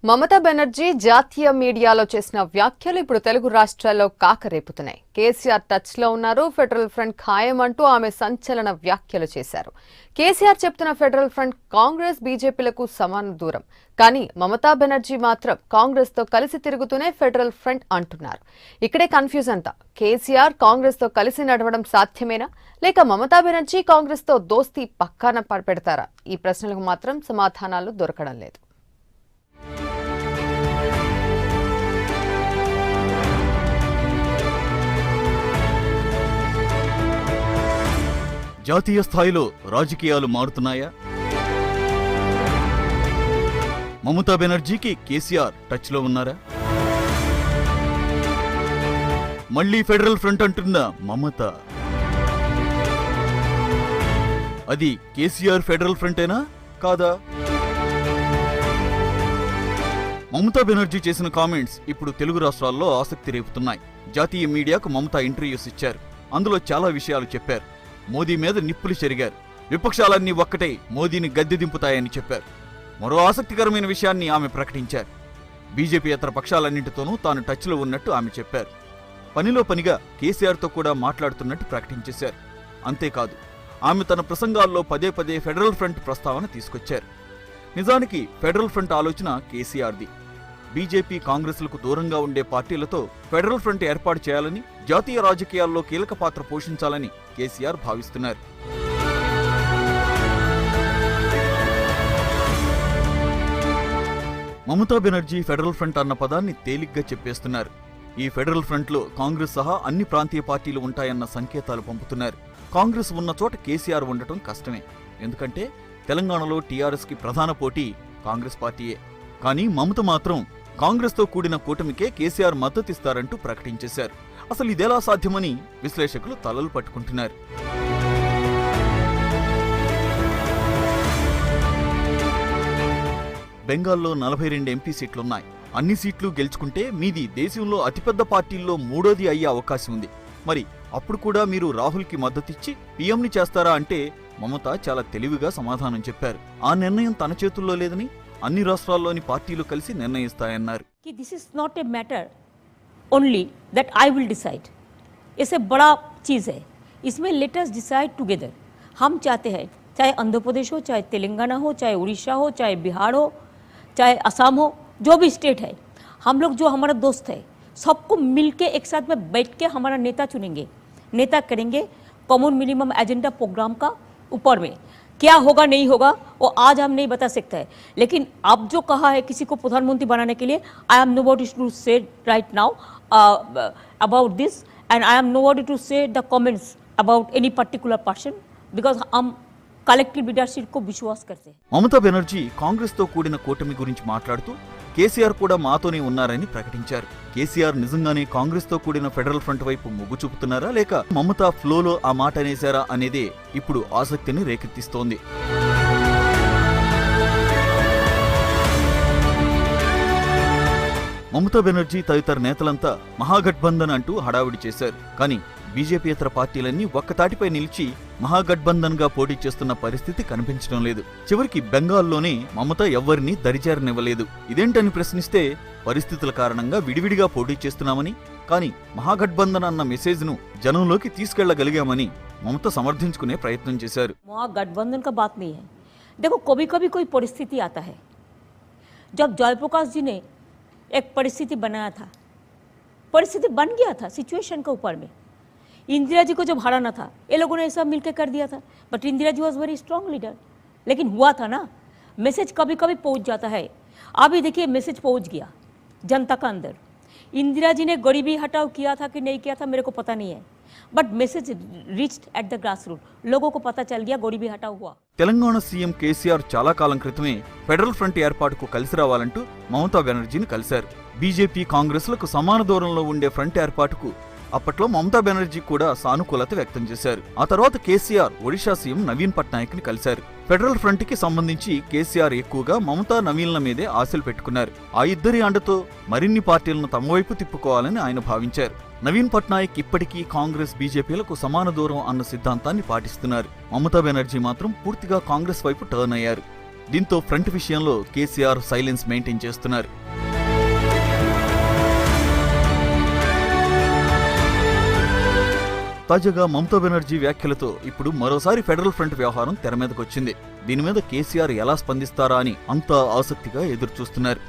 మమతా బెనర్జీ జాతీయ మీడియాలో చేసిన వ్యాఖ్యలు ఇప్పుడు తెలుగు రాష్ట్రాల్లో కాకరేపుతున్నాయి. కేసీఆర్ టచ్ లో ఉన్నారు, ఫెడరల్ ఫ్రంట్ ఖాయం అంటూ ఆమె సంచలన వ్యాఖ్యలు చేశారు. కేసీఆర్ చెప్తున్న ఫెడరల్ ఫ్రంట్ కాంగ్రెస్ బీజేపీలకు సమాన దూరం, కానీ మమతా బెనర్జీ మాత్రం కాంగ్రెస్ తో కలిసి తిరుగుతూనే ఫెడరల్ ఫ్రంట్ అంటున్నారు. ఇక్కడే కన్ఫ్యూజ్ అంతా. కేసీఆర్ కాంగ్రెస్ తో కలిసి నడవడం సాధ్యమేనా, లేక మమతా బెనర్జీ కాంగ్రెస్ తో దోస్తీ పక్కాన పెడతారా? ఈ ప్రశ్నలకు మాత్రం సమాధానాలు దొరకడం లేదు. జాతీయ స్థాయిలో రాజకీయాలు మారుతున్నాయా? మమతా బెనర్జీకి కేసీఆర్ టచ్ లో ఉన్నారా? మళ్లీ ఫెడరల్ ఫ్రంట్ అంటున్న మమత, అది కేసీఆర్ ఫెడరల్ ఫ్రంటేనా కాదా? మమతా బెనర్జీ చేసిన కామెంట్స్ ఇప్పుడు తెలుగు రాష్ట్రాల్లో ఆసక్తి రేపుతున్నాయి. జాతీయ మీడియాకు మమతా ఇంటర్వ్యూస్ ఇచ్చారు. అందులో చాలా విషయాలు చెప్పారు. మోదీ మీద నిప్పులు చెరిగారు. విపక్షాలన్నీ ఒక్కటే మోదీని గద్దె దింపుతాయని చెప్పారు. మరో ఆసక్తికరమైన విషయాన్ని ఆమె ప్రకటించారు. బీజేపీయేతర పక్షాలన్నింటితోనూ తాను టచ్లో ఉన్నట్టు ఆమె చెప్పారు. పనిలో పనిగా కేసీఆర్తో కూడా మాట్లాడుతున్నట్టు ప్రకటించేశారు. అంతేకాదు, ఆమె తన ప్రసంగాల్లో పదే పదే ఫెడరల్ ఫ్రంట్ ప్రస్తావన తీసుకొచ్చారు. నిజానికి ఫెడరల్ ఫ్రంట్ ఆలోచన కేసీఆర్ది. బీజేపీ, కాంగ్రెస్లకు దూరంగా ఉండే పార్టీలతో ఫెడరల్ ఫ్రంట్ ఏర్పాటు చేయాలని, జాతీయ రాజకీయాల్లో కీలక పాత్ర పోషించాలని కేసీఆర్ భావిస్తున్నారు. మమతా బెనర్జీ ఫెడరల్ ఫ్రంట్ అన్న పదాన్ని తేలిగ్గా చెప్పేస్తున్నారు. ఈ ఫెడరల్ ఫ్రంట్లో కాంగ్రెస్ సహా అన్ని ప్రాంతీయ పార్టీలు ఉంటాయన్న సంకేతాలు పంపుతున్నారు. కాంగ్రెస్ ఉన్న చోట కేసీఆర్ ఉండటం కష్టమే. ఎందుకంటే తెలంగాణలో టీఆర్ఎస్కి ప్రధాన పోటీ కాంగ్రెస్ పార్టీయే. కానీ మమత మాత్రం కాంగ్రెస్తో కూడిన కూటమికే కేసీఆర్ మద్దతిస్తారంటూ ప్రకటించేశారు. అసలు ఇదెలా సాధ్యమని విశ్లేషకులు తలలు పట్టుకుంటున్నారు. బెంగాల్లో 42 ఎంపీ సీట్లున్నాయి. అన్ని సీట్లు గెలుచుకుంటే మీది దేశంలో అతిపెద్ద పార్టీల్లో మూడోది అయ్యే అవకాశం ఉంది. మరి అప్పుడు కూడా మీరు రాహుల్కి మద్దతిచ్చి పీఎంని చేస్తారా అంటే మమత చాలా తెలివిగా సమాధానం చెప్పారు. ఆ నిర్ణయం తన చేతుల్లో లేదని అన్ని రాష్ట్రాల్లోని పార్టీలు కలిసి నిర్ణయిస్తాయన్నారు. This is not a matter only that I will decide. इसे बड़ा चीज़ है. इसमें लेट अस डिसाइड टुगेदर. हम चाहते हैं चाहे आंध्र प्रदेश हो, चाहे तेलंगाना हो, चाहे उड़ीसा हो, चाहे बिहार हो, चाहे असम हो, जो भी स्टेट है, हम लोग जो हमारा दोस्त है सबको मिलके एक साथ में बैठ के हमारा नेता चुनेंगे, नेता करेंगे. कॉमन मिनिमम एजेंडा प्रोग्राम का ऊपर में क्या होगा नहीं होगा वो आज हम नहीं बता सकते हैं. लेकिन अब जो कहा है किसी को प्रधानमंत्री बनाने के लिए, आई एम नोबडी टू से right now about this, and I am nobody to say the comments about any particular person because हम कलेक्टिव लीडरशिप को विश्वास करते हैं. మమతా బెనర్జీ కాంగ్రెస్ తో కూడిన కూటమి గురించి మాట్లాడుతూ కేసీఆర్ కూడా మాతోనే ఉన్నారని ప్రకటించారు. కేసీఆర్ నిజంగానే కాంగ్రెస్ తో కూడిన ఫెడరల్ ఫ్రంట్ వైపు మొగ్గు చూపుతున్నారా, లేక మమతా ఫ్లోలో ఆ మాట అనేశారా అనేదే ఇప్పుడు ఆసక్తిని రేకెత్తిస్తోంది. మమతా బెనర్జీ తదితర నేతలంతా మహాగఠబంధన్ అంటూ హడావిడి చేశారు. కానీ బీజేపీయేతర పార్టీలన్నీ ఒక్కతాటిపై నిలిచి మహాగఠబంధన్ గా పోటీ చేస్తున్న పరిస్థితి కనిపించడం లేదు. చివరికి బెంగాల్లోనే మమత ఎవ్వరినీ దరిచేరనివ్వలేదు. ఇదేంటని ప్రశ్నిస్తే పరిస్థితుల కారణంగా విడివిడిగా పోటీ చేస్తున్నామని, కానీ మహాగఠబంధన్ అన్న మెసేజ్ ను జనంలోకి తీసుకెళ్లగలిగామని మమత సమర్థించుకునే ప్రయత్నం చేశారు. महागठबंधन का बात नहीं है. देखो कभी कभी कोई परिस्थिति आता है. जब जयप्रकाश जी ने एक परिस्थिति बनाया था, परिस्थिति बन गया था सिचुएशन के ऊपर में. इंदिरा जी को जब हराना था ये लोगों ने सब मिलकर कर दिया था. But Indira ji was very strong leader. लेकिन हुआ था ना, मैसेज कभी कभी पहुंच जाता है. अभी देखिए मैसेज पहुंच गया जनता का अंदर. इंदिरा जी ने गरीबी हटाओ किया था कि नहीं किया था मेरे को पता नहीं है, but message reached at the grass root. लोगों को पता चल गया गरीबी हटाओ हुआ. తెలంగాణ సీఎం కేసీఆర్ చాలా కాలం క్రితమే ఫెడరల్ ఫ్రంట్ ఏర్పాటుకు కలిసి రావాలంటూ మమతా బెనర్జీని కలిశారు. బీజేపీ, కాంగ్రెస్లకు సమాన దూరంలో ఉండే ఫ్రంట్ ఏర్పాటుకు అప్పట్లో మమతా బెనర్జీ కూడా సానుకూలత వ్యక్తం చేశారు. ఆ తర్వాత కేసీఆర్ ఒడిషా సీఎం నవీన్ పట్నాయక్ ని కలిశారు. ఫెడరల్ ఫ్రంట్ కి సంబంధించి కేసీఆర్ ఎక్కువగా మమతా, నవీన్ల మీదే ఆశలు పెట్టుకున్నారు. ఆ ఇద్దరి అండతో మరిన్ని పార్టీలను తమ వైపు తిప్పుకోవాలని ఆయన భావించారు. నవీన్ పట్నాయక్ ఇప్పటికీ కాంగ్రెస్, బీజేపీలకు సమాన దూరం అన్న సిద్ధాంతాన్ని పాటిస్తున్నారు. మమతా బెనర్జీ మాత్రం పూర్తిగా కాంగ్రెస్ వైపు టర్న్ అయ్యారు. దీంతో ఫ్రంట్ విషయంలో కేసీఆర్ సైలెన్స్ మెయింటైన్ చేస్తున్నారు. తాజాగా మమతా బెనర్జీ వ్యాఖ్యలతో ఇప్పుడు మరోసారి ఫెడరల్ ఫ్రంట్ వ్యవహారం తెర మీదకొచ్చింది. దీని మీద కేసీఆర్ ఎలా స్పందిస్తారా అని అంతా ఆసక్తిగా ఎదురుచూస్తున్నారు.